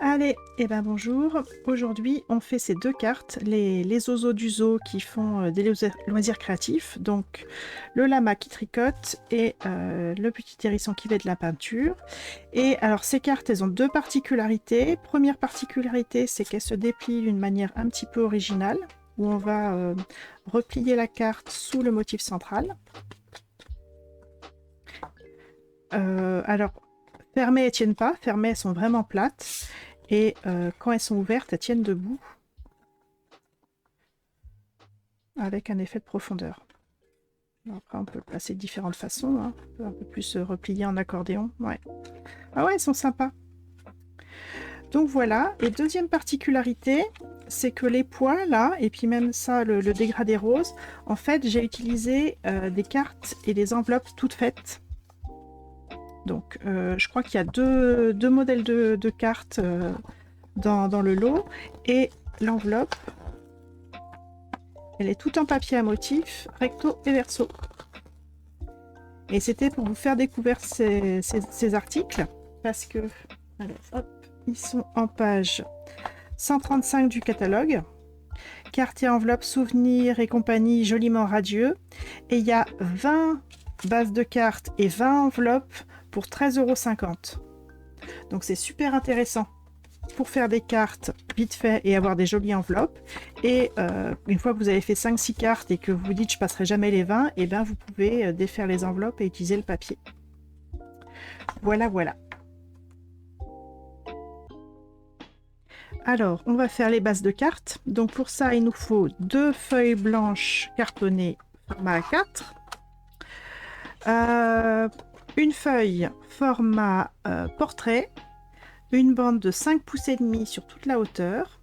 Allez, et ben bonjour. Aujourd'hui, on fait ces deux cartes, les oiseaux du zoo qui font des loisirs créatifs. Donc, le lama qui tricote et le petit hérisson qui fait de la peinture. Et alors, ces cartes, elles ont deux particularités. Première particularité, c'est qu'elles se déplient d'une manière un petit peu originale, où on va replier la carte sous le motif central. Alors, fermées, elles tiennent pas. Fermées, elles sont vraiment plates. Et quand elles sont ouvertes, elles tiennent debout avec un effet de profondeur. Après, on peut le placer de différentes façons, hein. On peut un peu plus replier en accordéon. Ouais. Ah ouais, elles sont sympas. Donc voilà. Et deuxième particularité, c'est que les poids là, et puis même ça, le dégradé rose, en fait, j'ai utilisé des cartes et des enveloppes toutes faites. Donc, je crois qu'il y a deux modèles de cartes dans le lot. Et l'enveloppe, elle est toute en papier à motif, recto et verso. Et c'était pour vous faire découvrir ces articles, parce que, alors, hop, ils sont en page 135 du catalogue. Carte et enveloppe, souvenirs et compagnie, joliment radieux. Et il y a 20 bases de cartes et 20 enveloppes pour 13,50 €. Donc c'est super intéressant pour faire des cartes vite fait et avoir des jolies enveloppes. Et une fois que vous avez fait 5-6 cartes et que vous vous dites je passerai jamais les 20, et ben vous pouvez défaire les enveloppes et utiliser le papier. Voilà, voilà. Alors, on va faire les bases de cartes. Donc pour ça, il nous faut 2 feuilles blanches cartonnées format A4. Une feuille format portrait. Une bande de 5 pouces et demi sur toute la hauteur.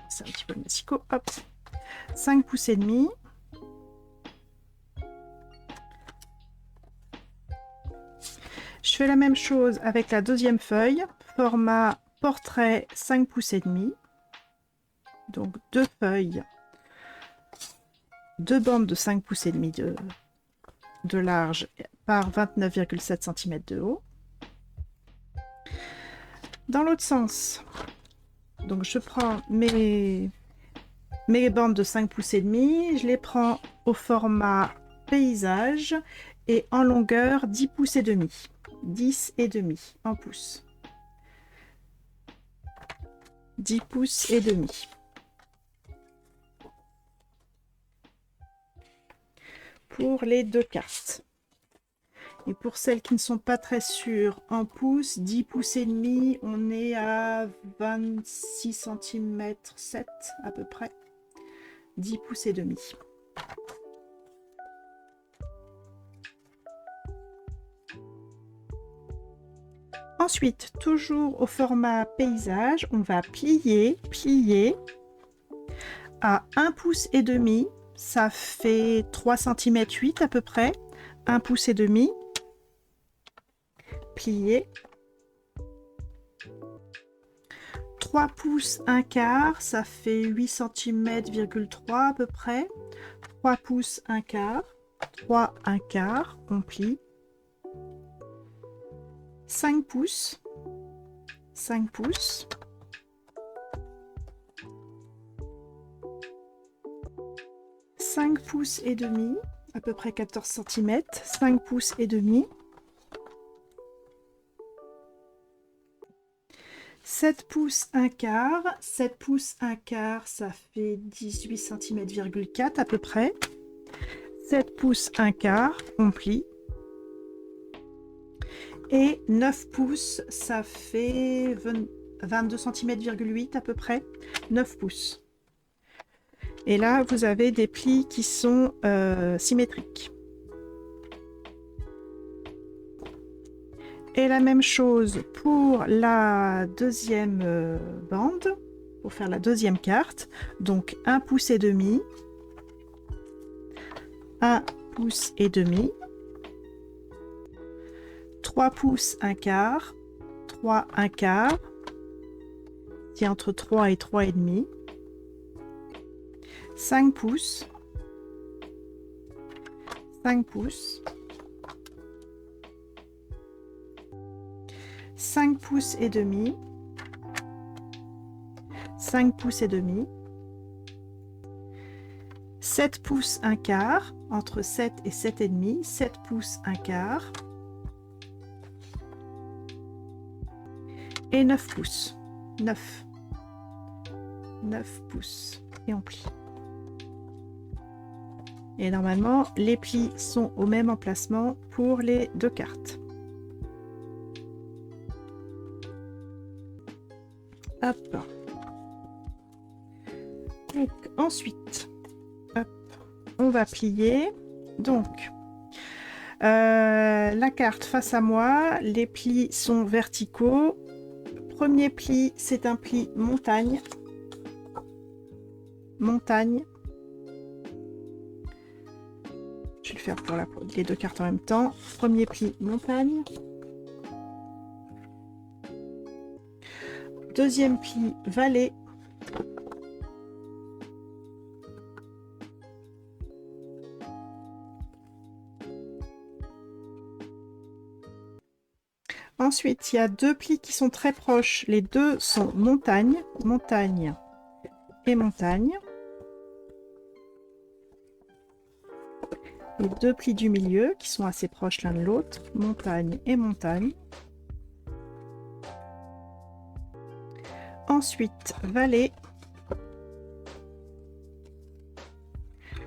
C'est un petit peu le massicot. Hop. 5 pouces et demi. Je fais la même chose avec la deuxième feuille, format portrait 5 pouces et demi. Donc 2 feuilles, 2 bandes de 5 pouces et demi de large par 29,7 cm de haut. Dans l'autre sens, donc je prends mes bandes de 5 pouces et demi, je les prends au format paysage et en longueur 10 pouces et demi. 10 et demi en pouces. 10 pouces et demi. Pour les deux cartes. Et pour celles qui ne sont pas très sûres, en pouces, 10 pouces et demi, on est à 26 cm 7 à peu près. 10 pouces et demi. Ensuite, toujours au format paysage, on va plier à 1 pouce et demi. Ça fait 3 cm 8 à peu près. 1 pouce et demi. Plier. 3 pouces 1 quart, ça fait 8 cm,3 à peu près. 3 pouces 1 quart. 3 1 quart, on plie. 5 pouces. 5 pouces. 5 pouces et demi, à peu près 14 cm. 5 pouces et demi. 7 pouces 1 quart. 7 pouces 1 quart, ça fait 18 cm,4 à peu près. 7 pouces 1 quart, on plie. Et 9 pouces, ça fait 22 cm,8 à peu près. 9 pouces. Et là, vous avez des plis qui sont symétriques. Et la même chose pour la deuxième bande, pour faire la deuxième carte. Donc 1 pouce et demi, 1 pouce et demi, 3 pouces 1 quart, 3 1 quart, c'est entre 3 et 3 et demi, 5 pouces, 5 pouces, 5 pouces et demi, 5 pouces et demi, 7 pouces un quart, entre 7 et 7 et demi, 7 pouces un quart, et 9 pouces, 9 pouces, et on plie. Et normalement, les plis sont au même emplacement pour les deux cartes. Hop. Donc, ensuite, hop, on va plier. Donc, la carte face à moi, les plis sont verticaux. Premier pli, c'est un pli montagne. Montagne. Je vais le faire pour les deux cartes en même temps. Premier pli, montagne. Deuxième pli, vallée. Ensuite, il y a deux plis qui sont très proches. Les deux sont montagne, montagne et montagne. Les deux plis du milieu qui sont assez proches l'un de l'autre, montagne et montagne. Ensuite, vallée.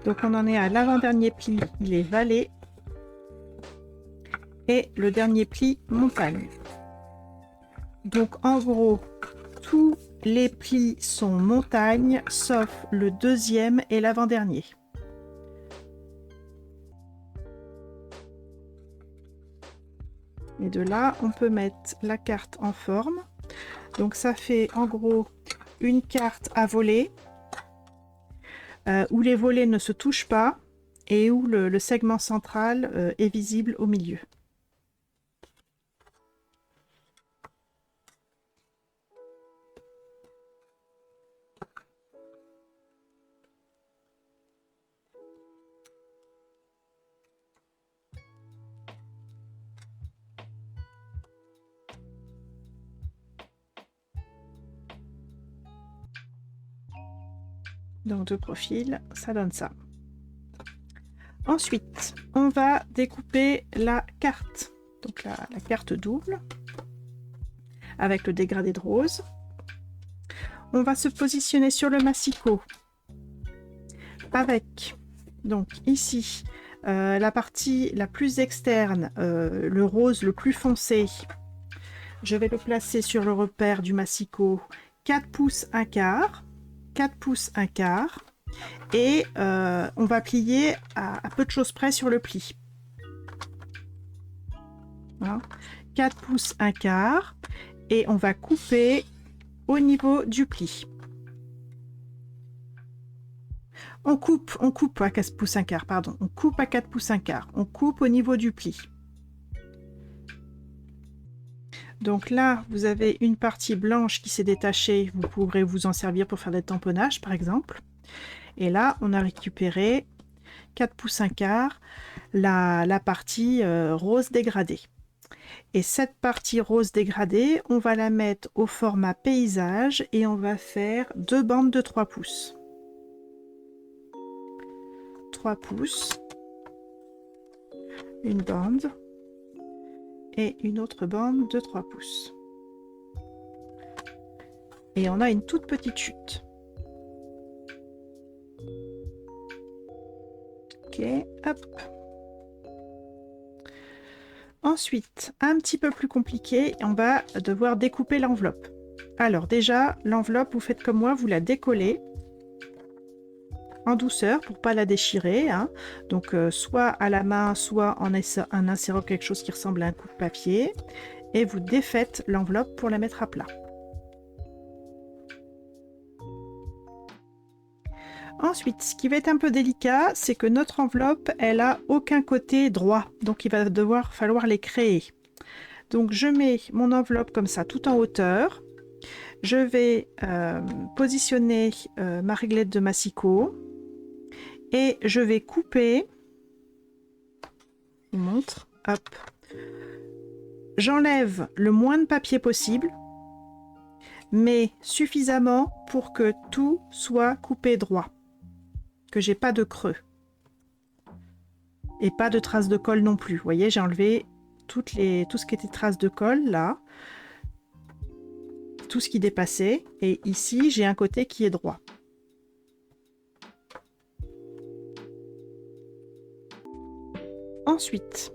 Donc on en est à l'avant-dernier pli, il est vallée. Et le dernier pli, montagne. Donc en gros, tous les plis sont montagne, sauf le deuxième et l'avant-dernier. Et de là, on peut mettre la carte en forme. Donc ça fait en gros une carte à volets, où les volets ne se touchent pas et où le segment central est visible au milieu. Donc de profil, ça donne ça. Ensuite, on va découper la carte. Donc la carte double, avec le dégradé de rose. On va se positionner sur le massicot, avec, donc ici, la partie la plus externe, le rose le plus foncé. Je vais le placer sur le repère du massicot 4 pouces un quart. 4 pouces un quart et on va plier à peu de choses près sur le pli. Voilà. 4 pouces un quart et on va couper au niveau du pli. On coupe à 4 pouces un quart, pardon. On coupe à 4 pouces un quart. On coupe au niveau du pli. Donc là, vous avez une partie blanche qui s'est détachée. Vous pourrez vous en servir pour faire des tamponnages, par exemple. Et là, on a récupéré 4 pouces un quart, la partie rose dégradée. Et cette partie rose dégradée, on va la mettre au format paysage et on va faire deux bandes de 3 pouces. 3 pouces. Une bande. Et une autre bande de 3 pouces. Et on a une toute petite chute. Ok, hop. Ensuite, un petit peu plus compliqué, on va devoir découper l'enveloppe. Alors déjà, l'enveloppe, vous faites comme moi, vous la décollez en douceur pour pas la déchirer, hein. Donc soit à la main, soit en insérant quelque chose qui ressemble à un coup de papier, et vous défaites l'enveloppe pour la mettre à plat. Ensuite, ce qui va être un peu délicat, c'est que notre enveloppe, elle a aucun côté droit, donc il va falloir les créer. Donc je mets mon enveloppe comme ça, tout en hauteur. Je vais positionner ma réglette de massicot et je vais couper, je vous montre, hop, j'enlève le moins de papier possible, mais suffisamment pour que tout soit coupé droit, que j'ai pas de creux et pas de traces de colle non plus. Vous voyez, j'ai enlevé tout ce qui était traces de colle là, tout ce qui dépassait, et ici j'ai un côté qui est droit. Ensuite,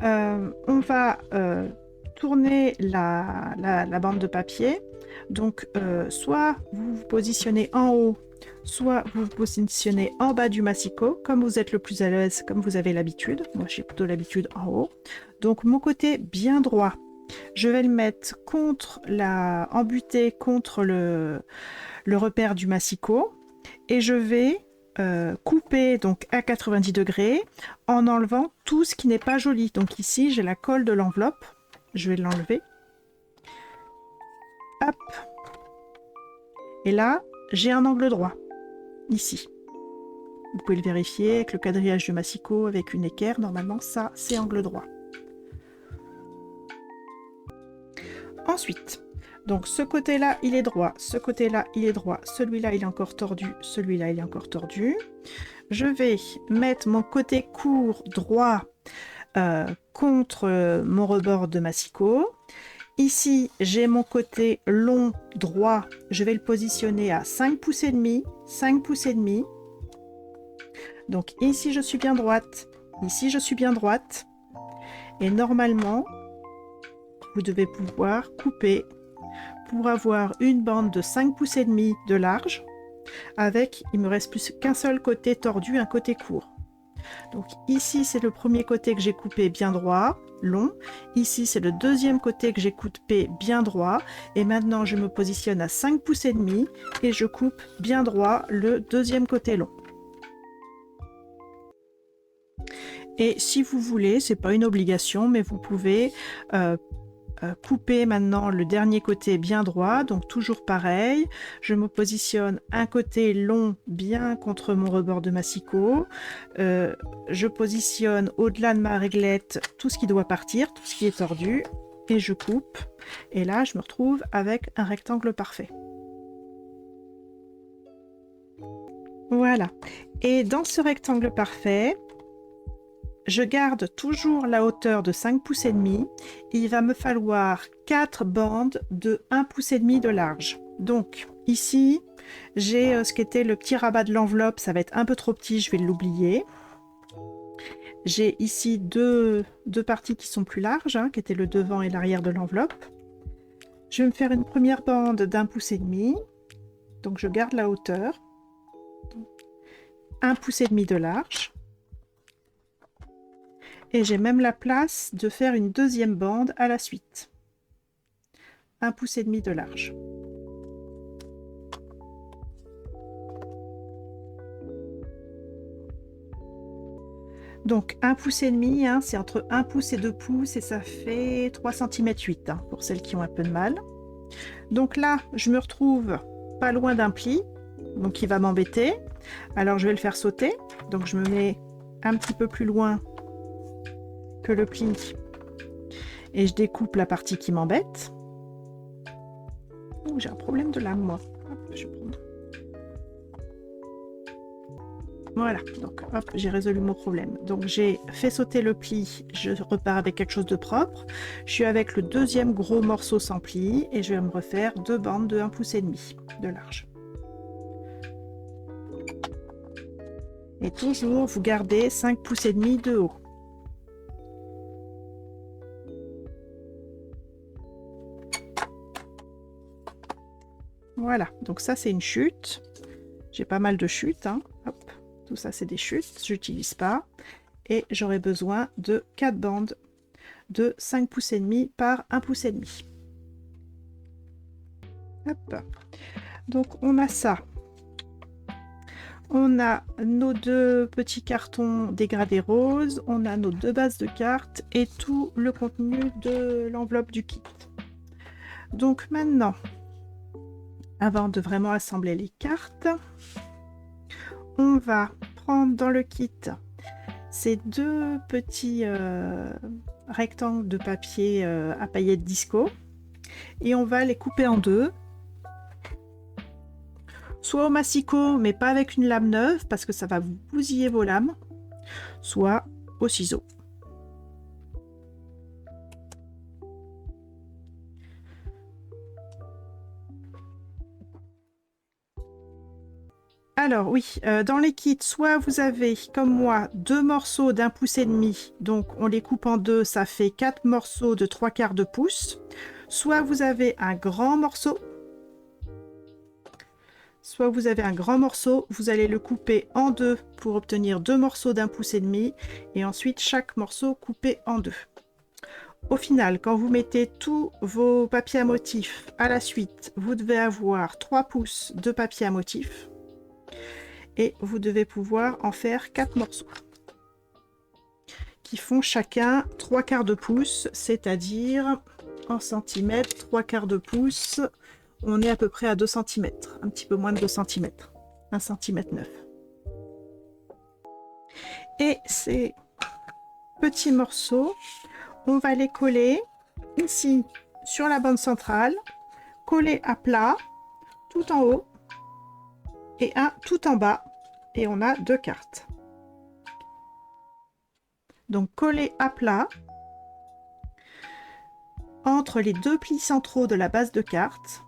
on va tourner la bande de papier. Donc, soit vous vous positionnez en haut, soit vous vous positionnez en bas du massicot, comme vous êtes le plus à l'aise, comme vous avez l'habitude. Moi, j'ai plutôt l'habitude en haut. Donc, mon côté bien droit, je vais le mettre embuté contre le repère du massicot, et je vais couper donc à 90 degrés en enlevant tout ce qui n'est pas joli. Donc ici, j'ai la colle de l'enveloppe. Je vais l'enlever. Hop. Et là, j'ai un angle droit. Ici. Vous pouvez le vérifier avec le quadrillage du massicot, avec une équerre. Normalement, ça, c'est angle droit. Ensuite, donc ce côté-là, il est droit, ce côté-là, il est droit, celui-là, il est encore tordu, celui-là, il est encore tordu. Je vais mettre mon côté court droit contre mon rebord de massicot. Ici, j'ai mon côté long droit, je vais le positionner à 5 pouces et demi, 5 pouces et demi. Donc ici, je suis bien droite, ici, je suis bien droite. Et normalement, vous devez pouvoir couper pour avoir une bande de 5 pouces et demi de large avec, il me reste plus qu'un seul côté tordu, un côté court. Donc ici c'est le premier côté que j'ai coupé bien droit, long. Ici c'est le deuxième côté que j'ai coupé bien droit, et maintenant je me positionne à 5 pouces et demi et je coupe bien droit le deuxième côté long. Et si vous voulez, c'est pas une obligation, mais vous pouvez couper maintenant le dernier côté bien droit, donc toujours pareil, je me positionne un côté long bien contre mon rebord de massicot, je positionne au-delà de ma réglette tout ce qui doit partir, tout ce qui est tordu, et je coupe, et là je me retrouve avec un rectangle parfait. Voilà, et dans ce rectangle parfait, je garde toujours la hauteur de 5 pouces et demi. Il va me falloir 4 bandes de 1 pouce et demi de large. Donc ici, j'ai ce qui était le petit rabat de l'enveloppe. Ça va être un peu trop petit, je vais l'oublier. J'ai ici deux parties qui sont plus larges, qui étaient le devant et l'arrière de l'enveloppe. Je vais me faire une première bande d'1 pouce et demi. Donc je garde la hauteur. 1 pouce et demi de large. Et j'ai même la place de faire une deuxième bande à la suite. 1 pouce et demi de large. Donc 1 pouce et demi, c'est entre 1 pouce et 2 pouces et ça fait 3 cm 8 pour celles qui ont un peu de mal. Donc là, je me retrouve pas loin d'un pli, donc il va m'embêter. Alors je vais le faire sauter. Donc je me mets un petit peu plus loin que le pli et je découpe la partie qui m'embête. J'ai un problème de lame moi. Hop, je vais prendre. Voilà, donc hop, j'ai résolu mon problème. Donc j'ai fait sauter le pli, je repars avec quelque chose de propre. Je suis avec le deuxième gros morceau sans pli et je vais me refaire 2 bandes de 1 pouce et demi de large. Et toujours vous gardez 5 pouces et demi de haut. Voilà, donc ça c'est une chute. J'ai pas mal de chutes. Hop, tout ça c'est des chutes, j'utilise pas. Et j'aurai besoin de 4 bandes de 5 pouces et demi par 1 pouce et demi. Hop. Donc on a ça. On a nos 2 petits cartons dégradés roses, on a nos 2 bases de cartes et tout le contenu de l'enveloppe du kit. Donc maintenant, avant de vraiment assembler les cartes, on va prendre dans le kit ces 2 petits rectangles de papier à paillettes disco et on va les couper en deux, soit au massicot mais pas avec une lame neuve parce que ça va vous bousiller vos lames, soit au ciseau. Alors oui, dans les kits, soit vous avez, comme moi, 2 morceaux d'1,5 pouce, donc on les coupe en deux, ça fait 4 morceaux de 3/4 de pouce. Soit vous avez un grand morceau, vous allez le couper en deux pour obtenir 2 morceaux d'1,5 pouce, et ensuite chaque morceau coupé en deux. Au final, quand vous mettez tous vos papiers à motif à la suite, vous devez avoir 3 pouces de papier à motif. Et vous devez pouvoir en faire 4 morceaux qui font chacun 3/4 de pouce, c'est-à-dire en centimètres, 3/4 de pouce, on est à peu près à 2 cm, un petit peu moins de 2 cm, 1 cm 9. Et ces petits morceaux, on va les coller ici sur la bande centrale, coller à plat, tout en haut et un tout en bas, et on a 2 cartes. Donc coller à plat entre les 2 plis centraux de la base de carte,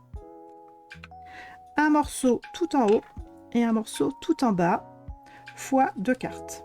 un morceau tout en haut et un morceau tout en bas, fois 2 cartes.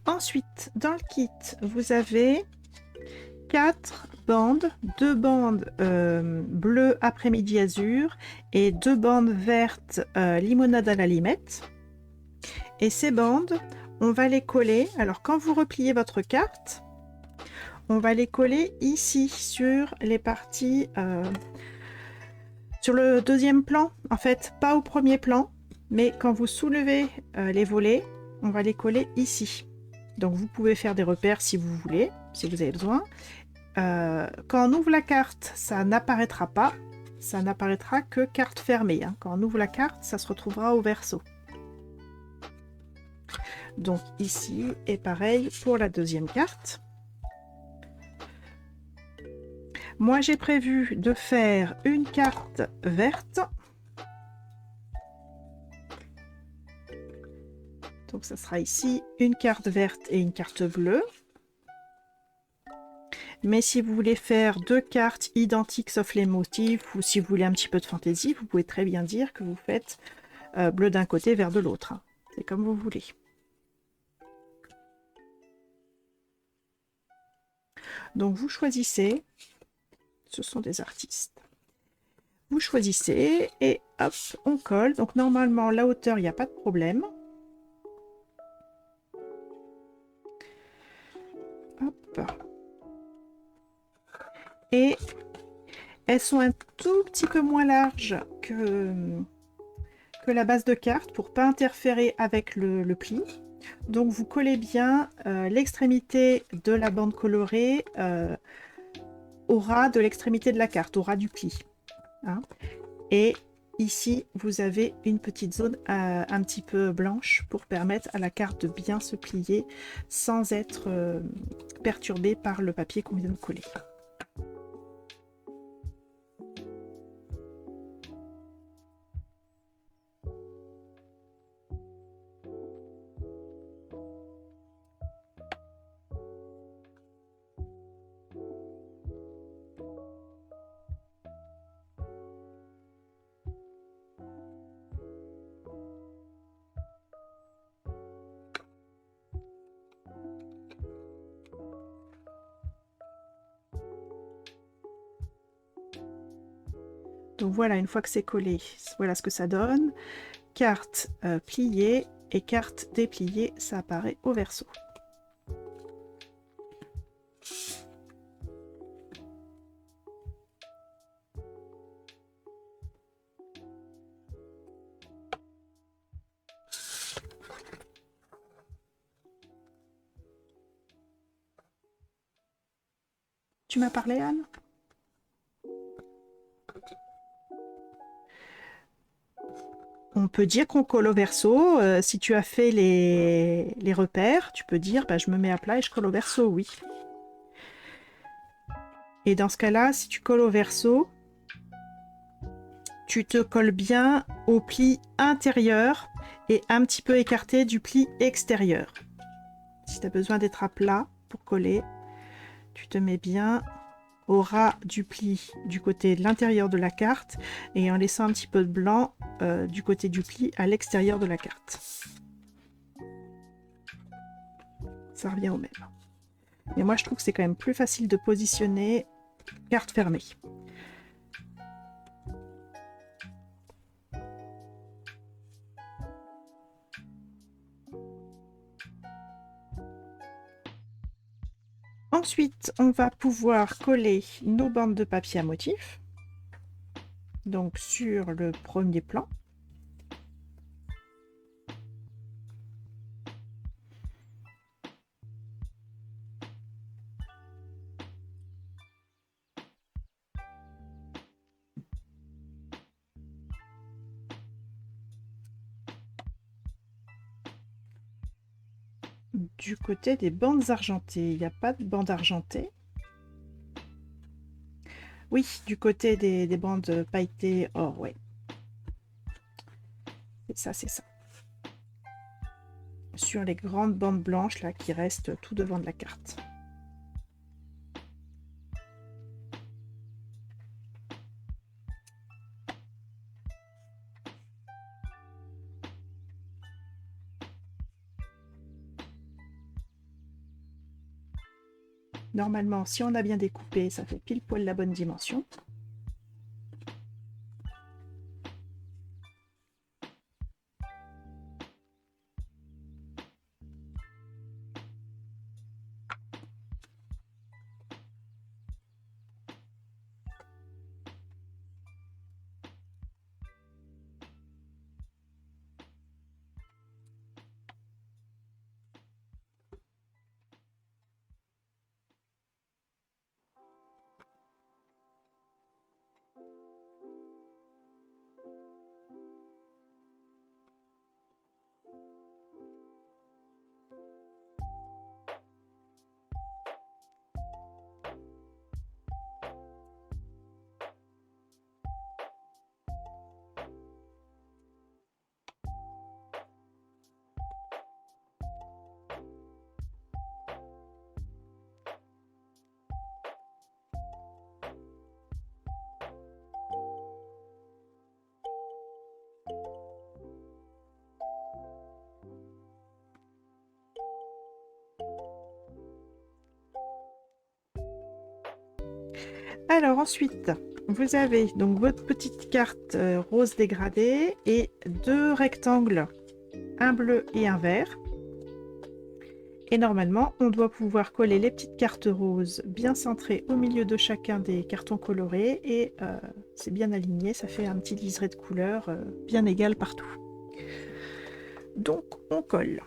Ensuite, dans le kit, vous avez 4 bandes, 2 bandes bleues après-midi azur et 2 bandes vertes limonade à la limette. Et ces bandes, on va les coller. Alors, quand vous repliez votre carte, on va les coller ici sur les parties, sur le deuxième plan. En fait, pas au premier plan, mais quand vous soulevez les volets, on va les coller ici. Donc, vous pouvez faire des repères si vous voulez, si vous avez besoin. Quand on ouvre la carte, ça n'apparaîtra pas. Ça n'apparaîtra que carte fermée. Hein. Quand on ouvre la carte, ça se retrouvera au verso. Donc ici, et pareil pour la deuxième carte. Moi, j'ai prévu de faire une carte verte. Donc ça sera ici une carte verte et une carte bleue. Mais si vous voulez faire 2 cartes identiques sauf les motifs, ou si vous voulez un petit peu de fantaisie, vous pouvez très bien dire que vous faites bleu d'un côté, vert de l'autre. Hein. C'est comme vous voulez. Donc vous choisissez, ce sont des artistes. Vous choisissez et hop, on colle. Donc normalement, la hauteur, il n'y a pas de problème. Hop. Et elles sont un tout petit peu moins larges que la base de carte pour pas interférer avec le pli. Donc vous collez bien l'extrémité de la bande colorée au ras de l'extrémité de la carte, au ras du pli. Hein. Et ici, vous avez une petite zone un petit peu blanche pour permettre à la carte de bien se plier sans être perturbée par le papier qu'on vient de coller. Donc voilà, une fois que c'est collé, voilà ce que ça donne. Carte pliée et carte dépliée, ça apparaît au verso. Tu m'as parlé, Anne? On peut dire qu'on colle au verso. Si tu as fait les repères, tu peux dire bah, je me mets à plat et je colle au verso, oui. Et dans ce cas-là, si tu colles au verso, tu te colles bien au pli intérieur et un petit peu écarté du pli extérieur. Si tu as besoin d'être à plat pour coller, tu te mets bien au ras du pli du côté de l'intérieur de la carte et en laissant un petit peu de blanc du côté du pli à l'extérieur de la carte. Ça revient au même. Mais moi, je trouve que c'est quand même plus facile de positionner carte fermée. Ensuite, on va pouvoir coller nos bandes de papier à motif. Donc sur le premier plan. Du côté des bandes argentées, il n'y a pas de bande argentée. Oui, du côté des bandes pailletées or, ouais. C'est ça, c'est ça. Sur les grandes bandes blanches là qui restent tout devant de la carte. Normalement, si on a bien découpé, ça fait pile poil la bonne dimension. Alors ensuite, vous avez donc votre petite carte rose dégradée et deux rectangles, un bleu et un vert. Et normalement, on doit pouvoir coller les petites cartes roses bien centrées au milieu de chacun des cartons colorés et c'est bien aligné, ça fait un petit liseré de couleurs bien égal partout. Donc on colle.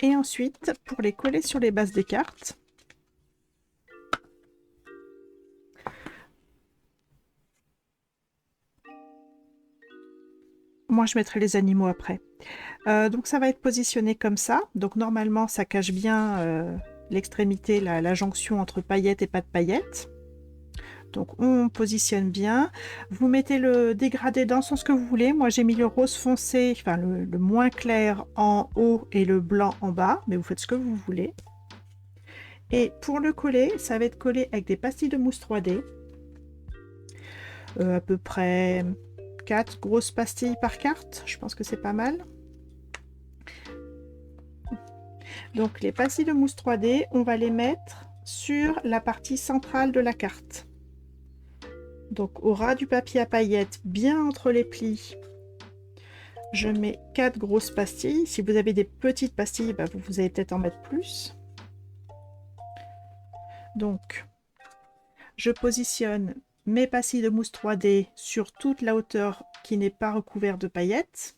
Et ensuite, pour les coller sur les bases des cartes, moi je mettrai les animaux après. Donc ça va être positionné comme ça. Donc normalement ça cache bien l'extrémité, la jonction entre paillettes et pas de paillettes. Donc on positionne bien. Vous mettez le dégradé dans le sens que vous voulez. Moi j'ai mis le rose foncé, enfin le moins clair en haut et le blanc en bas, mais vous faites ce que vous voulez. Et pour le coller, ça va être collé avec des pastilles de mousse 3D. À peu près 4 grosses pastilles par carte. Je pense que c'est pas mal. Donc les pastilles de mousse 3D, on va les mettre sur la partie centrale de la carte. Donc au ras du papier à paillettes, bien entre les plis, je mets 4 grosses pastilles. Si vous avez des petites pastilles, bah, vous allez peut-être en mettre plus. Donc je positionne mes pastilles de mousse 3D sur toute la hauteur qui n'est pas recouverte de paillettes.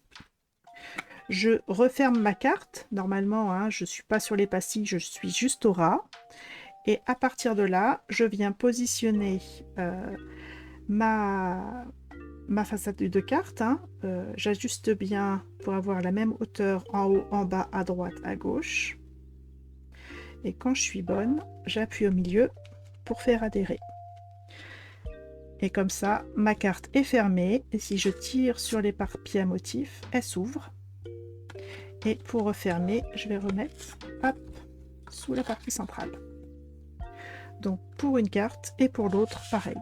Je referme ma carte. Normalement, hein, je ne suis pas sur les pastilles, je suis juste au ras. Et à partir de là, je viens positionner ma façade de carte. Hein. J'ajuste bien pour avoir la même hauteur en haut, en bas, à droite, à gauche. Et quand je suis bonne, j'appuie au milieu pour faire adhérer. Et comme ça, ma carte est fermée. Et si je tire sur les papiers à motifs, elle s'ouvre. Et pour refermer, je vais remettre hop, sous la partie centrale. Donc pour une carte et pour l'autre, pareil.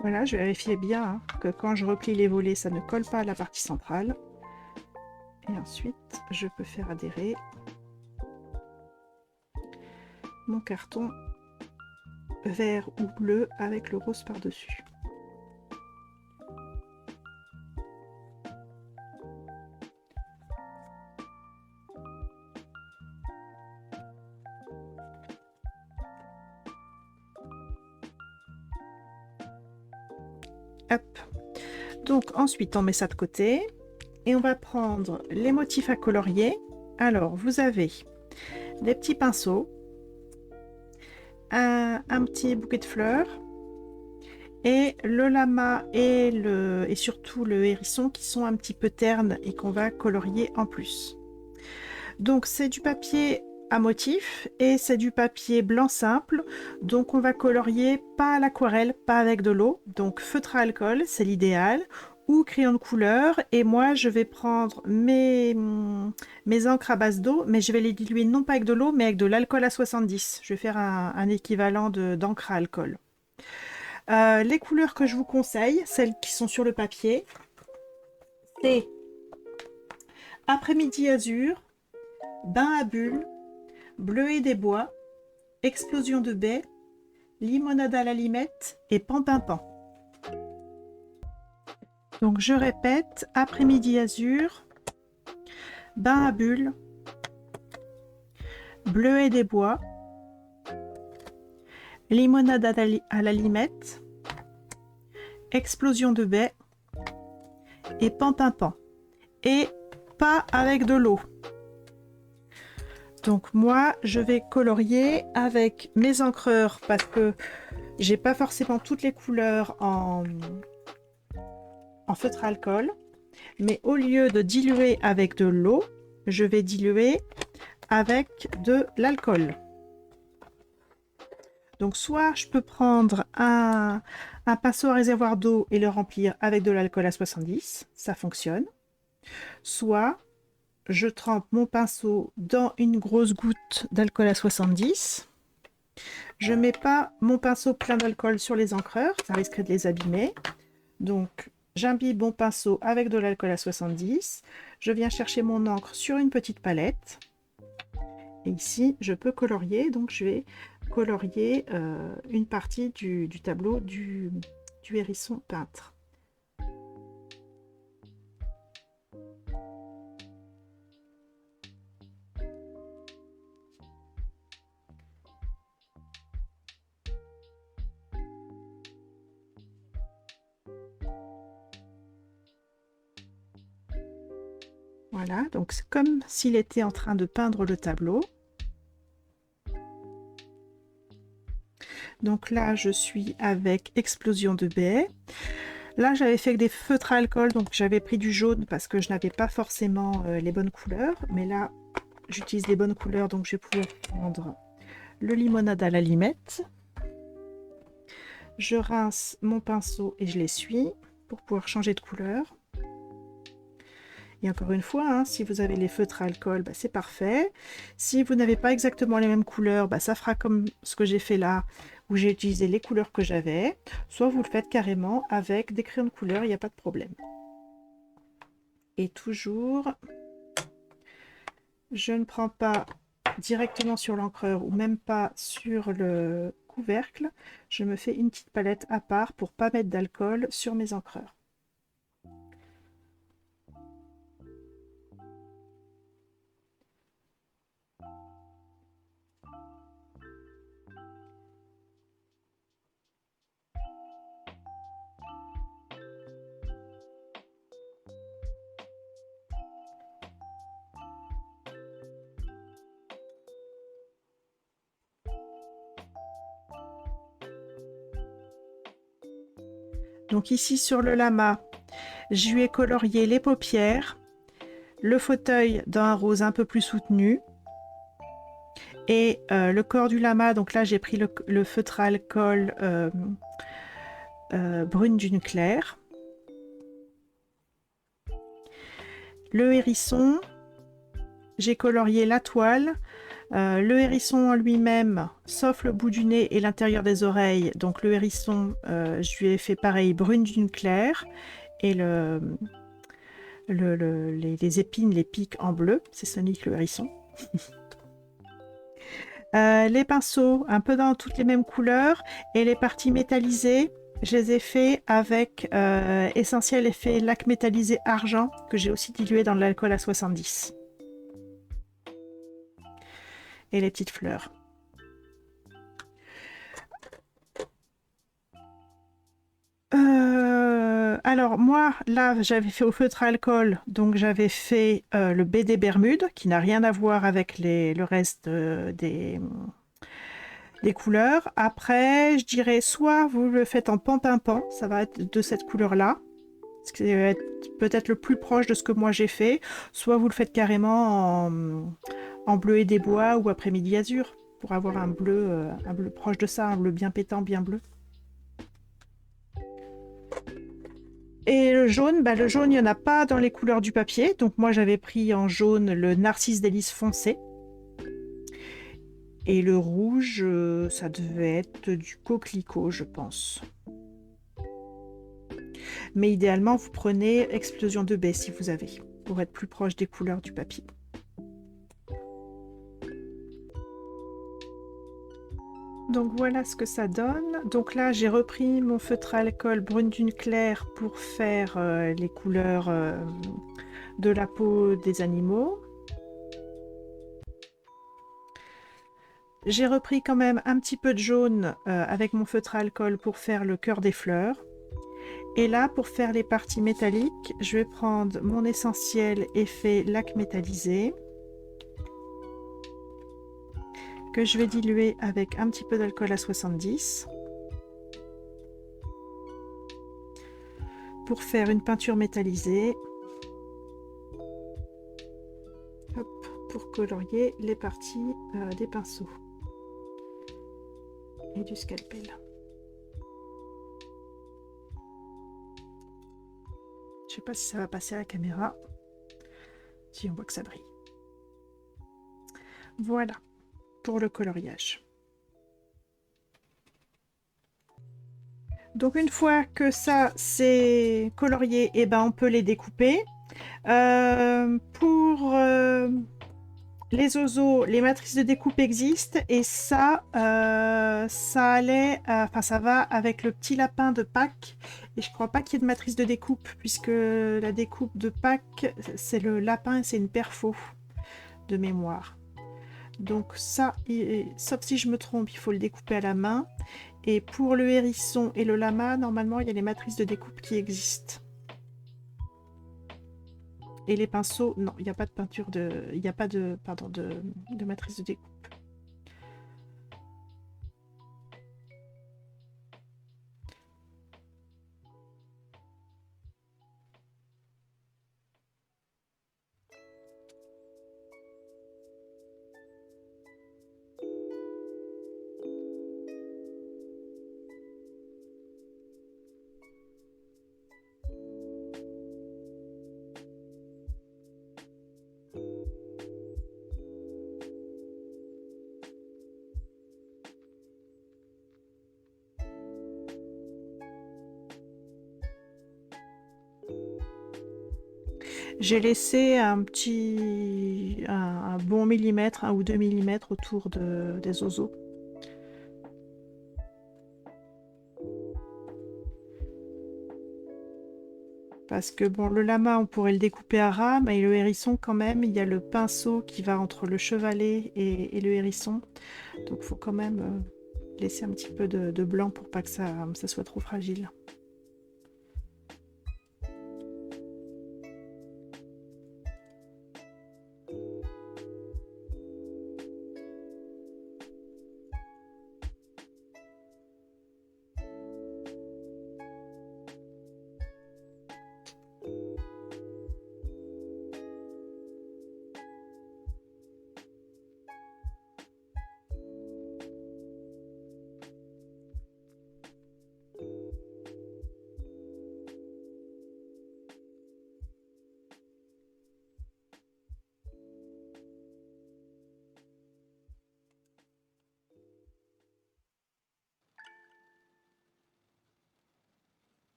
Voilà, je vérifie bien hein, que quand je replie les volets, ça ne colle pas à la partie centrale. Et ensuite, je peux faire adhérer mon carton vert ou bleu avec le rose par-dessus. Hop. Donc ensuite, on met ça de côté et on va prendre les motifs à colorier. Alors, vous avez des petits pinceaux, un petit bouquet de fleurs et le lama et surtout le hérisson qui sont un petit peu ternes et qu'on va colorier en plus. Donc c'est du papier à motif et c'est du papier blanc simple, donc on va colorier pas à l'aquarelle, pas avec de l'eau, donc feutre à alcool c'est l'idéal, ou crayon de couleur. Et moi je vais prendre mes encres à base d'eau, mais je vais les diluer non pas avec de l'eau mais avec de l'alcool à 70. Je vais faire un équivalent d'encre à alcool. Les couleurs que je vous conseille, celles qui sont sur le papier, c'est Après-midi azur, Bain à bulles, Bleuet des bois, Explosion de baie, Limonade à la limette et Pan-Pin-Pan. Donc je répète, Après-midi azur, Bain à bulles, Bleuet des bois, Limonade à la limette, Explosion de baie et Pan-Pin-Pan. Et pas avec de l'eau. Donc moi je vais colorier avec mes encreurs parce que j'ai pas forcément toutes les couleurs en feutre à alcool, mais au lieu de diluer avec de l'eau, je vais diluer avec de l'alcool. Donc soit je peux prendre un pinceau à réservoir d'eau et le remplir avec de l'alcool à 70, ça fonctionne. Soit je trempe mon pinceau dans une grosse goutte d'alcool à 70. Je ne mets pas mon pinceau plein d'alcool sur les encreurs, ça risquerait de les abîmer. Donc j'imbibe mon pinceau avec de l'alcool à 70. Je viens chercher mon encre sur une petite palette. Et ici, je peux colorier. Donc je vais colorier une partie du tableau du hérisson peintre. Voilà, donc c'est comme s'il était en train de peindre le tableau. Donc là, je suis avec Explosion de baies. Là, j'avais fait des feutres à alcool, donc j'avais pris du jaune parce que je n'avais pas forcément les bonnes couleurs. Mais là, j'utilise les bonnes couleurs, donc je vais pouvoir prendre le limonade à la limette. Je rince mon pinceau et je l'essuie pour pouvoir changer de couleur. Et encore une fois, hein, si vous avez les feutres à alcool, bah, c'est parfait. Si vous n'avez pas exactement les mêmes couleurs, bah, ça fera comme ce que j'ai fait là, où j'ai utilisé les couleurs que j'avais. Soit vous le faites carrément avec des crayons de couleur, il n'y a pas de problème. Et toujours, je ne prends pas directement sur l'encreur ou même pas sur le couvercle. Je me fais une petite palette à part pour pas mettre d'alcool sur mes encreurs. Donc ici sur le lama, je lui ai colorié les paupières, le fauteuil d'un rose un peu plus soutenu et le corps du lama. Donc là j'ai pris le feutre à alcool brune d'une claire. Le hérisson, j'ai colorié la toile. Le hérisson en lui-même, sauf le bout du nez et l'intérieur des oreilles. Donc le hérisson, je lui ai fait pareil, brune d'une claire. Et les épines, les pics en bleu. C'est Sonic le hérisson. Les pinceaux, un peu dans toutes les mêmes couleurs. Et les parties métallisées, je les ai fait avec Essentiel Effet Lac Métallisé Argent, que j'ai aussi dilué dans de l'alcool à 70. Et les petites fleurs. Alors moi, là, j'avais fait au feutre à alcool, donc j'avais fait le BD Bermude, qui n'a rien à voir avec le reste des couleurs. Après, je dirais soit vous le faites en pan-pimpant, ça va être de cette couleur-là, ce qui va être peut-être le plus proche de ce que moi j'ai fait, soit vous le faites carrément en bleu et des bois ou après-midi azur, pour avoir un bleu proche de ça, un bleu bien pétant, bien bleu. Et le jaune, il n'y en a pas dans les couleurs du papier. Donc moi, j'avais pris en jaune le Narcisse délice foncé. Et le rouge, ça devait être du coquelicot, je pense. Mais idéalement, vous prenez Explosion de baies si vous avez, pour être plus proche des couleurs du papier. Donc voilà ce que ça donne. Donc là, j'ai repris mon feutre à alcool brune d'une claire pour faire les couleurs de la peau des animaux. J'ai repris quand même un petit peu de jaune avec mon feutre à alcool pour faire le cœur des fleurs. Et là, pour faire les parties métalliques, je vais prendre mon Essentiel Effet Lac Métallisé, que je vais diluer avec un petit peu d'alcool à 70 pour faire une peinture métallisée. Hop, hop. pour colorier les parties des pinceaux et du scalpel. Je sais pas si ça va passer à la caméra. Si, on voit que ça brille. Voilà pour le coloriage. Donc une fois que ça c'est colorié, et ben on peut les découper. Pour les oiseaux, les matrices de découpe existent et ça, ça allait, enfin ça va avec le petit lapin de Pâques. Et je crois pas qu'il y ait de matrice de découpe puisque la découpe de Pâques, c'est le lapin et c'est une perfo de mémoire. Donc ça, sauf si je me trompe, il faut le découper à la main. Et pour le hérisson et le lama, normalement, il y a les matrices de découpe qui existent. Et les pinceaux, non, il n'y a pas de peinture de... Il n'y a pas de, pardon, de matrice de découpe. J'ai laissé un bon millimètre, 1 ou 2 millimètres autour des oiseaux. Parce que bon, le lama, on pourrait le découper à rame, et le hérisson, quand même, il y a le pinceau qui va entre le chevalet et le hérisson. Donc, il faut quand même laisser un petit peu de blanc pour pas que ça soit trop fragile.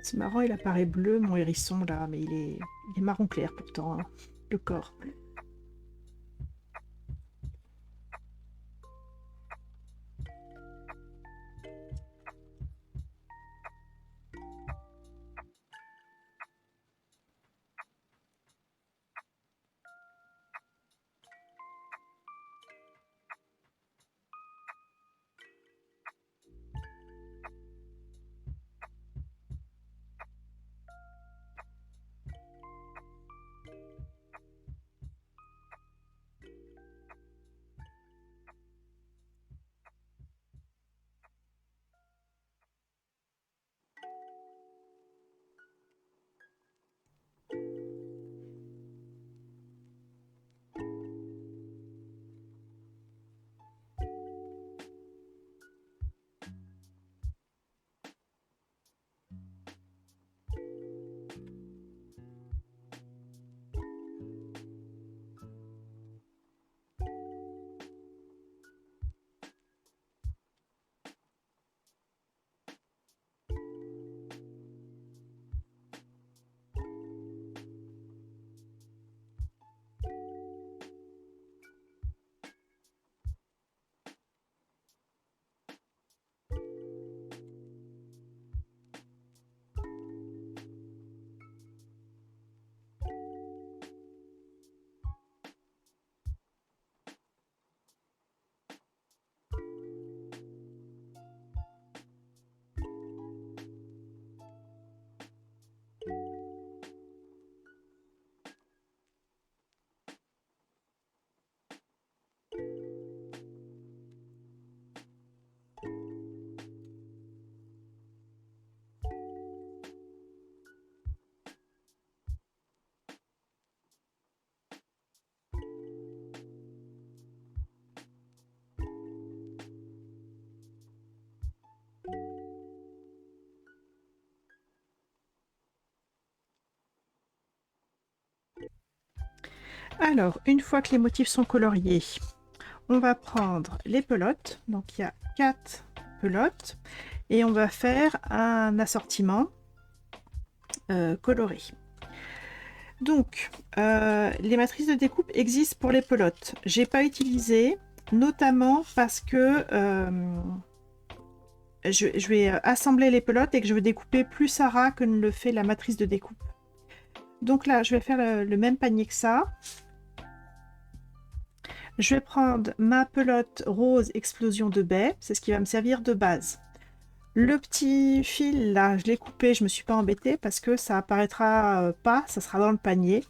C'est marrant, il apparaît bleu, mon hérisson, là, mais il est marron clair pourtant, hein, le corps. Alors, une fois que les motifs sont coloriés, on va prendre les pelotes. Donc, il y a 4 pelotes. Et on va faire un assortiment coloré. Donc, les matrices de découpe existent pour les pelotes. J'ai pas utilisé, notamment parce que je vais assembler les pelotes et que je vais découper plus à ras que ne le fait la matrice de découpe. Donc là, je vais faire le même panier que ça. Je vais prendre ma pelote rose explosion de baie, c'est ce qui va me servir de base. Le petit fil là, je l'ai coupé, je me suis pas embêtée parce que ça apparaîtra pas, ça sera dans le panier.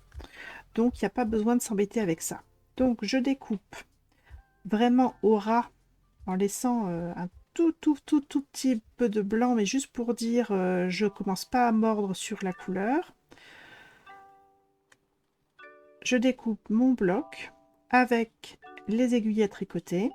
Donc il n'y a pas besoin de s'embêter avec ça. Donc je découpe vraiment au ras en laissant un tout petit peu de blanc, mais juste pour dire je commence pas à mordre sur la couleur. Je découpe mon bloc avec les aiguilles à tricoter.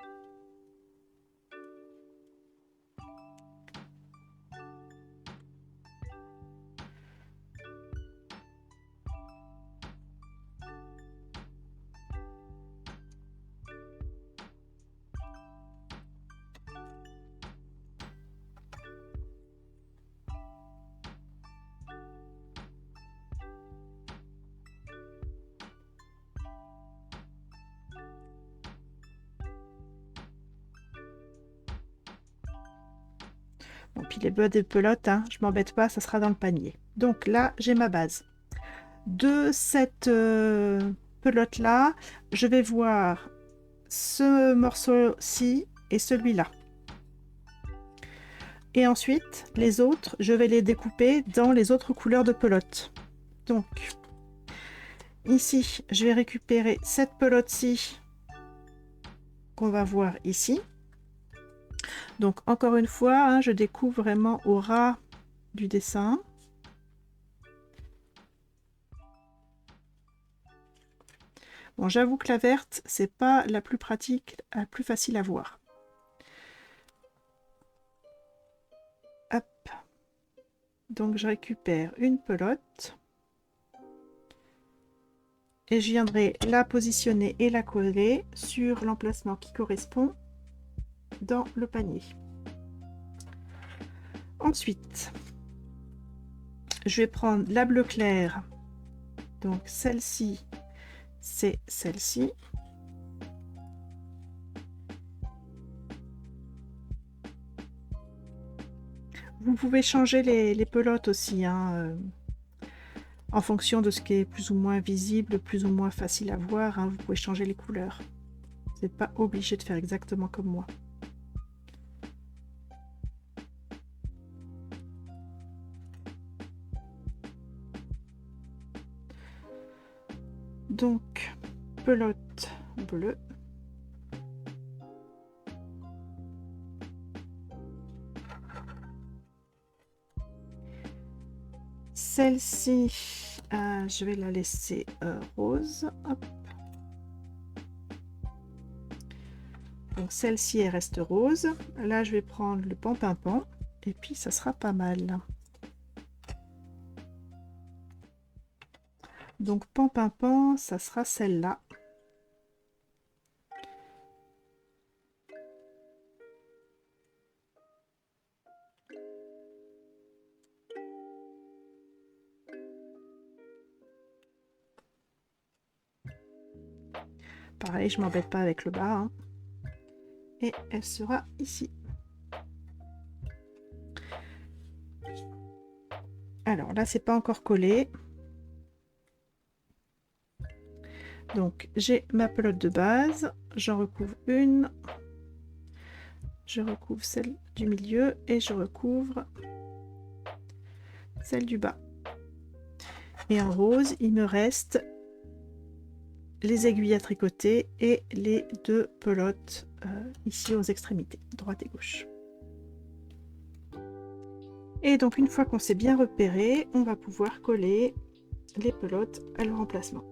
Bon, puis les bas des pelotes, hein, je m'embête pas, ça sera dans le panier. Donc là, j'ai ma base. De cette pelote là, je vais voir ce morceau-ci et celui-là. Et ensuite, les autres, je vais les découper dans les autres couleurs de pelote. Donc, ici, je vais récupérer cette pelote-ci qu'on va voir ici. Donc, encore une fois, hein, je découpe vraiment au ras du dessin. Bon, j'avoue que la verte, c'est pas la plus pratique, la plus facile à voir. Hop. Donc, je récupère une pelote. Et je viendrai la positionner et la coller sur l'emplacement qui correspond dans le panier. Ensuite, je vais prendre la bleu clair. Donc celle-ci, c'est celle-ci. Vous pouvez changer les pelotes aussi, hein, en fonction de ce qui est plus ou moins visible, plus ou moins facile à voir. Hein, vous pouvez changer les couleurs. Vous n'êtes pas obligé de faire exactement comme moi. Donc, pelote bleue. Celle-ci, je vais la laisser rose. Hop. Donc celle-ci, elle reste rose. Là, je vais prendre le pan-pimpon et puis ça sera pas mal. Donc pan-pimpon, ça sera celle-là. Pareil, je m'embête pas avec le bas. Hein. Et elle sera ici. Alors là, c'est pas encore collé. Donc j'ai ma pelote de base. J'en recouvre une. Je recouvre celle du milieu et je recouvre celle du bas. Et en rose, il me reste les aiguilles à tricoter et les deux pelotes ici aux extrémités, droite et gauche. Et donc une fois qu'on s'est bien repéré, on va pouvoir coller les pelotes à leur emplacement.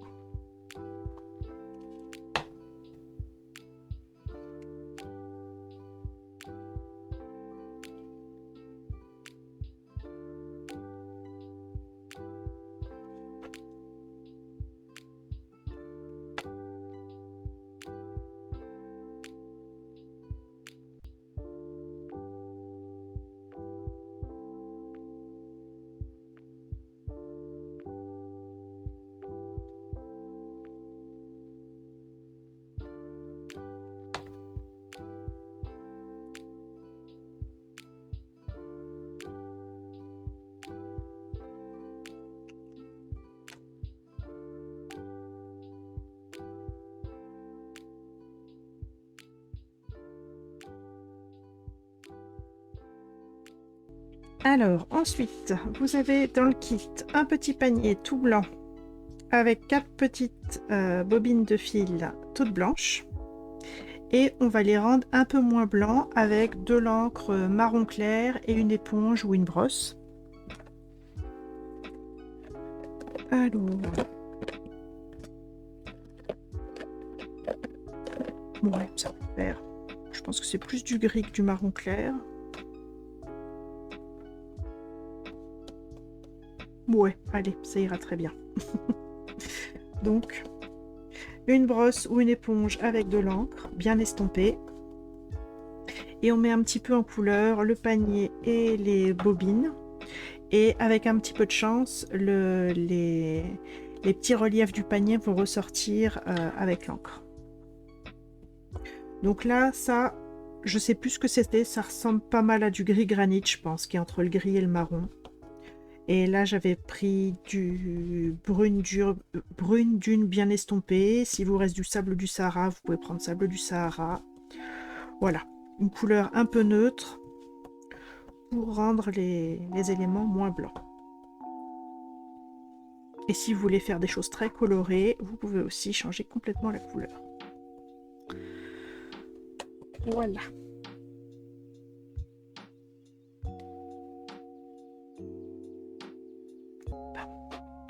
Alors, ensuite, vous avez dans le kit un petit panier tout blanc avec 4 petites bobines de fil toutes blanches. Et on va les rendre un peu moins blancs avec de l'encre marron clair et une éponge ou une brosse. Alors... ouais, ça va faire. Je pense que c'est plus du gris que du marron clair. Ouais, allez, ça ira très bien. Donc, une brosse ou une éponge avec de l'encre bien estompée. Et on met un petit peu en couleur le panier et les bobines. Et avec un petit peu de chance, les petits reliefs du panier vont ressortir avec l'encre. Donc là, ça, je sais plus ce que c'était. Ça ressemble pas mal à du gris granit, je pense, qui est entre le gris et le marron. Et là, j'avais pris du brune dune bien estompée. Si vous reste du sable du Sahara, vous pouvez prendre sable du Sahara. Voilà, une couleur un peu neutre pour rendre les éléments moins blancs. Et si vous voulez faire des choses très colorées, vous pouvez aussi changer complètement la couleur. Voilà.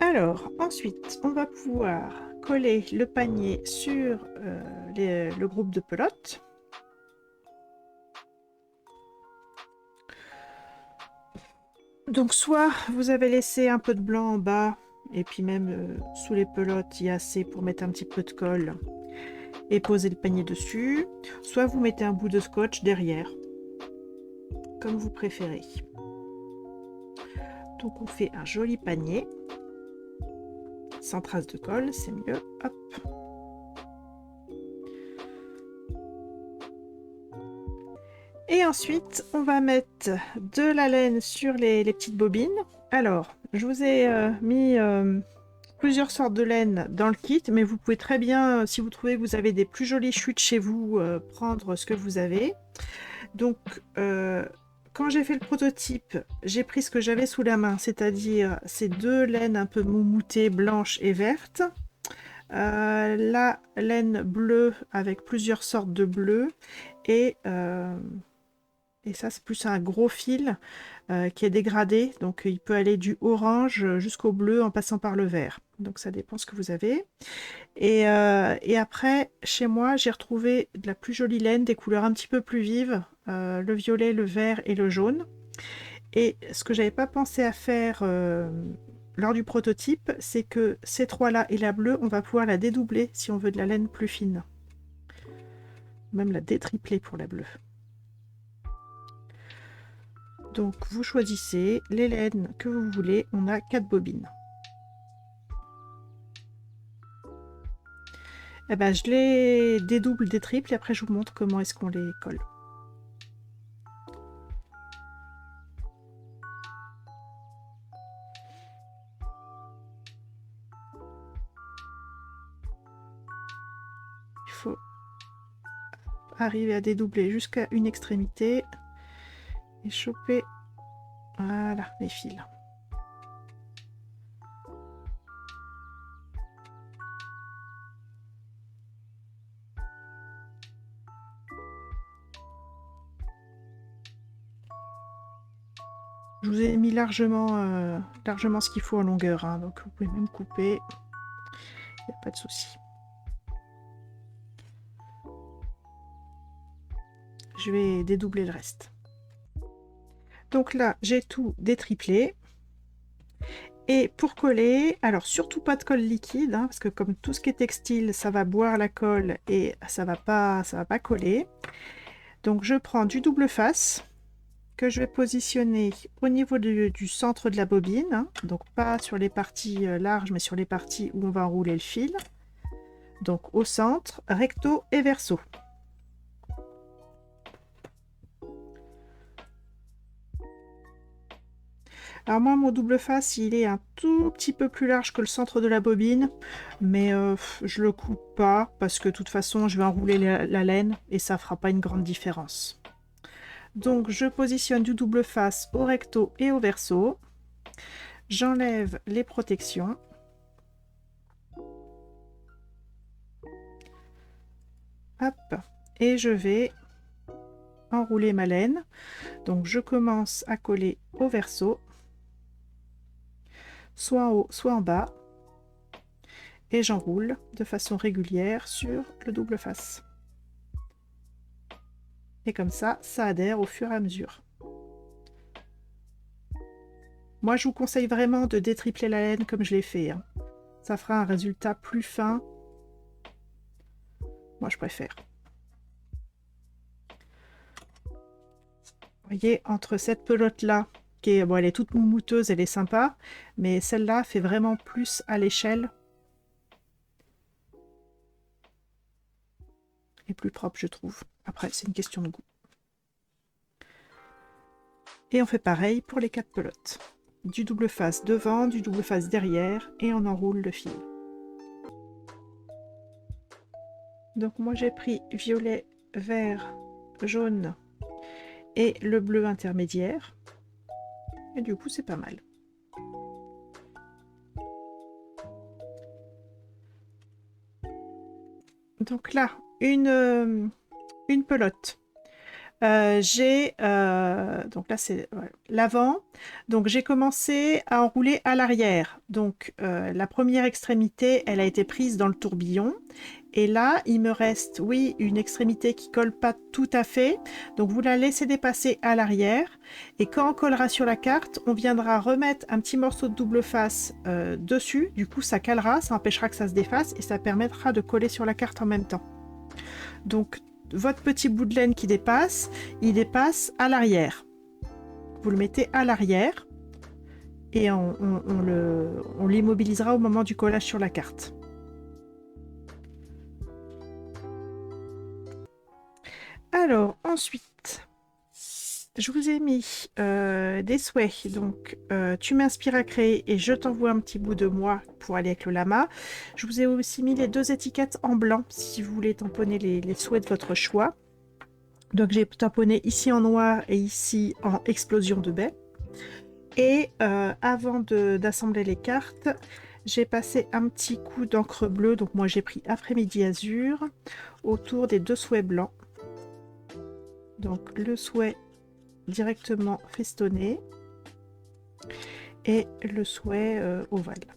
Alors, ensuite, on va pouvoir coller le panier sur le groupe de pelote. Donc, soit vous avez laissé un peu de blanc en bas, et puis même sous les pelotes, il y a assez pour mettre un petit peu de colle et poser le panier dessus. Soit vous mettez un bout de scotch derrière, comme vous préférez. Donc, on fait un joli panier. Sans trace de colle, c'est mieux. Hop. Et ensuite, on va mettre de la laine sur les petites bobines. Alors, je vous ai mis plusieurs sortes de laine dans le kit, mais vous pouvez très bien, si vous trouvez que vous avez des plus jolies chutes chez vous, prendre ce que vous avez. Donc, quand j'ai fait le prototype, j'ai pris ce que j'avais sous la main, c'est-à-dire ces deux laines un peu moumoutées, blanches et vertes. La laine bleue avec plusieurs sortes de bleu et ça c'est plus un gros fil qui est dégradé, donc il peut aller du orange jusqu'au bleu en passant par le vert, donc ça dépend ce que vous avez. Et après chez moi j'ai retrouvé de la plus jolie laine, des couleurs un petit peu plus vives, le violet, le vert et le jaune. Et ce que j'avais pas pensé à faire lors du prototype, c'est que ces trois-là et la bleue, on va pouvoir la dédoubler si on veut de la laine plus fine. Même la détripler pour la bleue. Donc vous choisissez les laines que vous voulez. On a 4 bobines. Et ben, je les dédouble, détriple et après je vous montre comment est-ce qu'on les colle. Il faut arriver à dédoubler jusqu'à une extrémité et choper, voilà, les fils. Je vous ai mis largement ce qu'il faut en longueur, hein, donc vous pouvez même couper, il n'y a pas de souci. Je vais dédoubler le reste. Donc là, j'ai tout détriplé. Et pour coller, alors surtout pas de colle liquide, hein, parce que comme tout ce qui est textile, ça va boire la colle et ça va pas coller. Donc je prends du double face que je vais positionner au niveau du centre de la bobine, hein, donc pas sur les parties larges, mais sur les parties où on va enrouler le fil. Donc au centre, recto et verso. Alors moi, mon double face, il est un tout petit peu plus large que le centre de la bobine, mais je le coupe pas parce que de toute façon, je vais enrouler la laine et ça fera pas une grande différence. Donc je positionne du double face au recto et au verso. J'enlève les protections. Hop. Et je vais enrouler ma laine. Donc je commence à coller au verso, soit en haut, soit en bas. Et j'enroule de façon régulière sur le double face. Et comme ça, ça adhère au fur et à mesure. Moi, je vous conseille vraiment de détripler la laine comme je l'ai fait, hein. Ça fera un résultat plus fin. Moi, je préfère. Vous voyez, entre cette pelote-là, qui est, bon, elle est toute moumouteuse, elle est sympa, mais celle-là fait vraiment plus à l'échelle. Et plus propre, je trouve. Après, c'est une question de goût. Et on fait pareil pour les 4 pelotes. Du double face devant, du double face derrière, et on enroule le fil. Donc moi j'ai pris violet, vert, jaune et le bleu intermédiaire. Et du coup c'est pas mal. Donc là, une pelote. J'ai donc là c'est l'avant, donc j'ai commencé à enrouler à l'arrière, donc la première extrémité elle a été prise dans le tourbillon et là il me reste oui une extrémité qui colle pas tout à fait, donc vous la laissez dépasser à l'arrière et quand on collera sur la carte on viendra remettre un petit morceau de double face dessus, du coup ça calera, ça empêchera que ça se défasse et ça permettra de coller sur la carte en même temps. Donc votre petit bout de laine qui dépasse, il dépasse à l'arrière. Vous le mettez à l'arrière et on l'immobilisera au moment du collage sur la carte. Alors ensuite, je vous ai mis des souhaits. Donc tu m'inspires à créer et je t'envoie un petit bout de moi pour aller avec le lama. Je vous ai aussi mis les 2 étiquettes en blanc si vous voulez tamponner les souhaits de votre choix. Donc j'ai tamponné ici en noir et ici en explosion de baie. Et avant d'assembler les cartes, j'ai passé un petit coup d'encre bleue. Donc moi j'ai pris après-midi azur autour des 2 souhaits blancs. Donc le souhait directement festonné et le souhait ovale.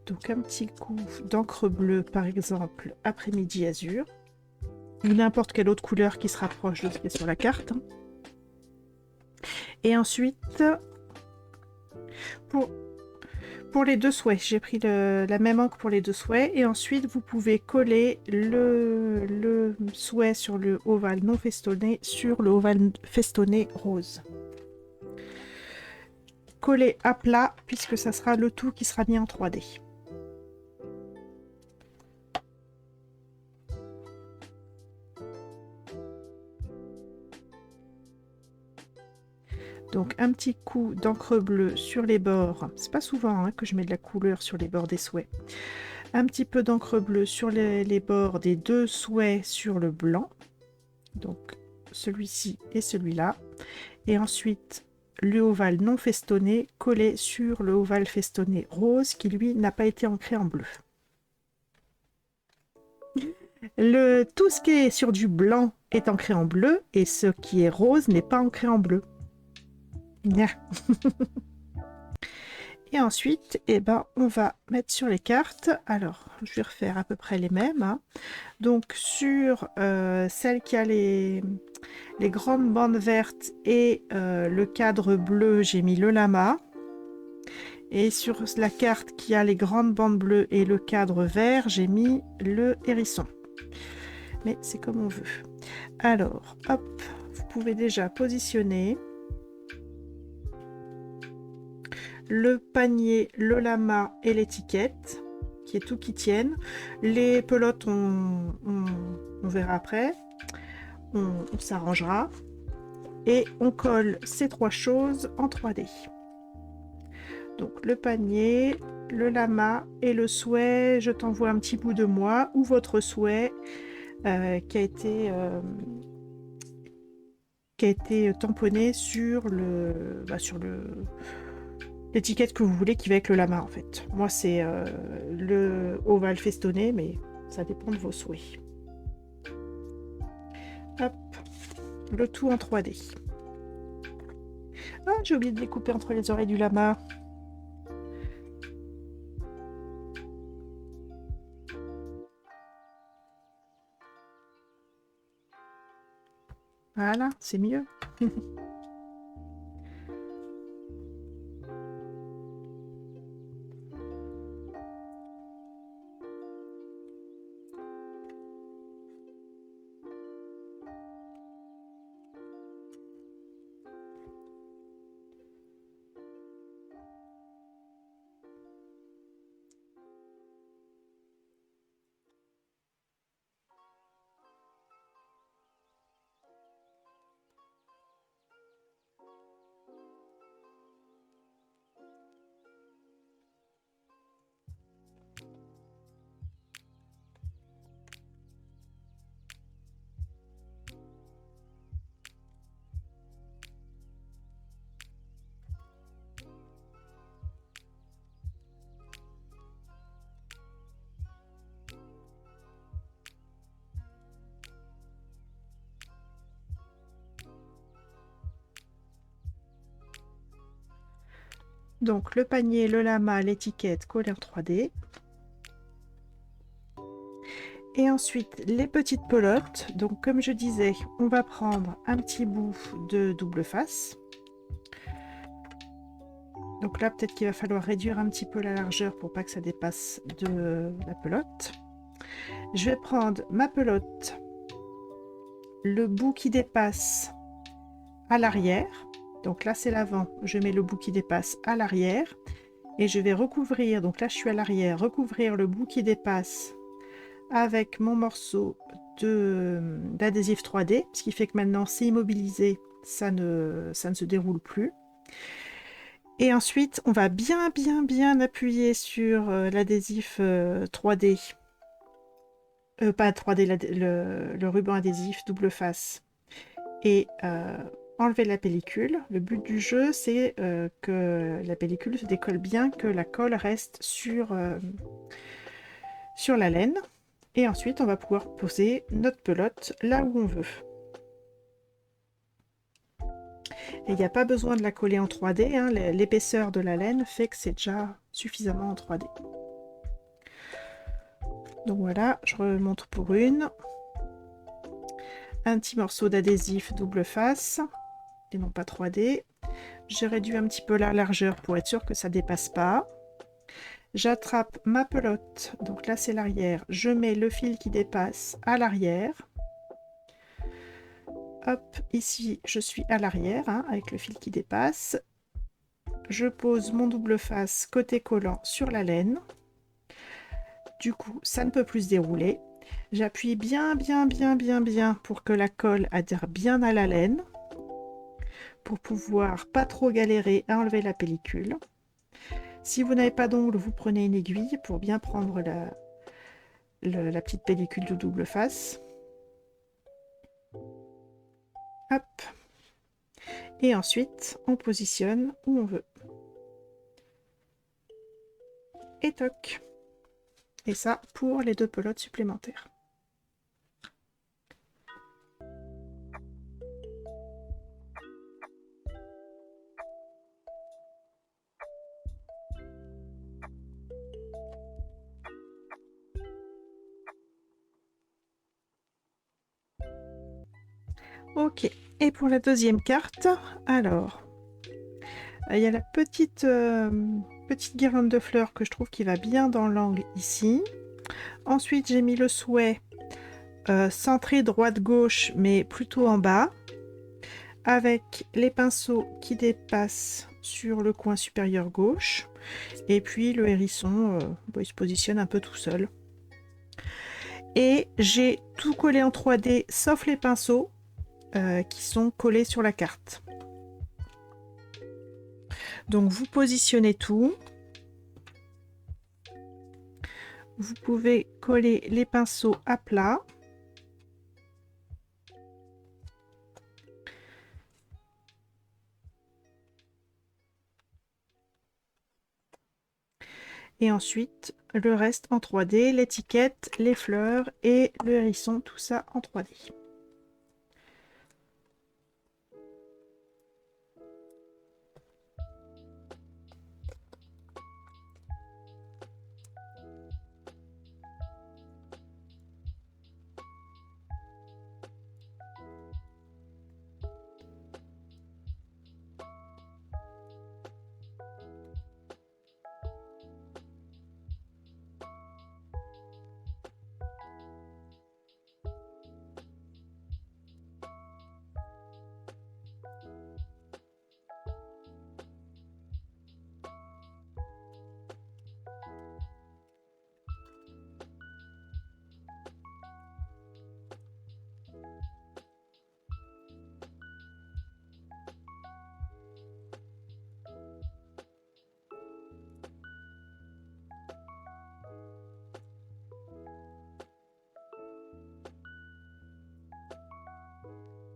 Donc un petit coup d'encre bleue par exemple après-midi azur ou n'importe quelle autre couleur qui se rapproche de ce qui est sur la carte. Et ensuite pour les 2 souhaits, j'ai pris la même encre pour les 2 souhaits et ensuite vous pouvez coller le souhait sur le ovale non festonné sur le ovale festonné rose. Coller à plat puisque ça sera le tout qui sera mis en 3D. Donc un petit coup d'encre bleue sur les bords, c'est pas souvent que je mets de la couleur sur les bords des souhaits. Un petit peu d'encre bleue sur les bords des 2 souhaits sur le blanc, donc celui-ci et celui-là. Et ensuite le ovale non festonné collé sur le ovale festonné rose qui lui n'a pas été ancré en bleu. Tout ce qui est sur du blanc est ancré en bleu et ce qui est rose n'est pas ancré en bleu. Et ensuite, on va mettre sur les cartes. Alors, je vais refaire à peu près les mêmes. Donc, sur celle qui a les grandes bandes vertes et le cadre bleu, j'ai mis le lama. Et sur la carte qui a les grandes bandes bleues et le cadre vert, j'ai mis le hérisson. Mais c'est comme on veut. Alors, hop, vous pouvez déjà positionner le panier, le lama et l'étiquette, qui est tout qui tienne. Les pelotes, on verra après. On s'arrangera. Et on colle ces 3 choses en 3D. Donc le panier, le lama et le souhait. Je t'envoie un petit bout de moi ou votre souhait qui a été tamponné sur l'étiquette que vous voulez qui va avec le lama en fait. Moi c'est le ovale festonné, mais ça dépend de vos souhaits. Hop, le tout en 3D. Ah, j'ai oublié de découper entre les oreilles du lama. Voilà, c'est mieux. Donc le panier, le lama, l'étiquette collée en 3D. Et ensuite les petites pelotes. Donc comme je disais, on va prendre un petit bout de double face. Donc là peut-être qu'il va falloir réduire un petit peu la largeur pour pas que ça dépasse de la pelote. Je vais prendre ma pelote, le bout qui dépasse à l'arrière. Donc là c'est l'avant, je mets le bout qui dépasse à l'arrière et je vais recouvrir, donc là je suis à l'arrière, recouvrir le bout qui dépasse avec mon morceau d'adhésif 3D, ce qui fait que maintenant c'est immobilisé, ça ne se déroule plus. Et ensuite on va bien appuyer sur l'adhésif 3D, pas 3D, le ruban adhésif double face, et enlever la pellicule. Le but du jeu c'est que la pellicule se décolle bien, que la colle reste sur la laine. Et ensuite, on va pouvoir poser notre pelote là où on veut. Et il n'y a pas besoin de la coller en 3D, hein. L'épaisseur de la laine fait que c'est déjà suffisamment en 3D. Donc voilà, je remonte pour une. Un petit morceau d'adhésif double face, et non pas 3D. J'ai réduit un petit peu la largeur pour être sûr que ça ne dépasse pas. J'attrape ma pelote, donc là c'est l'arrière, je mets le fil qui dépasse à l'arrière. Hop, ici je suis à l'arrière, hein, avec le fil qui dépasse. Je pose mon double face côté collant sur la laine. Du coup, ça ne peut plus se dérouler. J'appuie bien pour que la colle adhère bien à la laine, pour pouvoir pas trop galérer à enlever la pellicule. Si vous n'avez pas d'ongle, vous prenez une aiguille pour bien prendre la petite pellicule de double face. Hop. Et ensuite, on positionne où on veut. Et toc. Et ça pour les 2 pelotes supplémentaires. Ok, et pour la deuxième carte, alors, il y a la petite guirlande de fleurs que je trouve qui va bien dans l'angle ici. Ensuite, j'ai mis le souhait centré droite-gauche, mais plutôt en bas, avec les pinceaux qui dépassent sur le coin supérieur gauche. Et puis le hérisson, il se positionne un peu tout seul. Et j'ai tout collé en 3D, sauf les pinceaux qui sont collés sur la carte. Donc vous positionnez tout. Vous pouvez coller les pinceaux à plat. Et ensuite, le reste en 3D, l'étiquette, les fleurs et le hérisson, tout ça en 3D.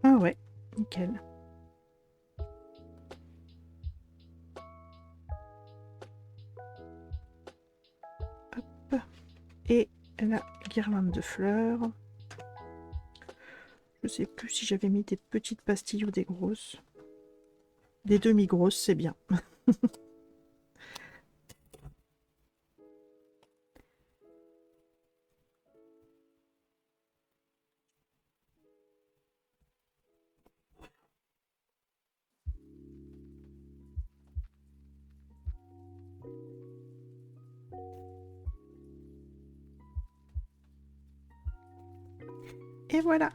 Ah ouais, nickel. Hop. Et la guirlande de fleurs. Je sais plus si j'avais mis des petites pastilles ou des grosses. Des demi-grosses, c'est bien. Et voilà.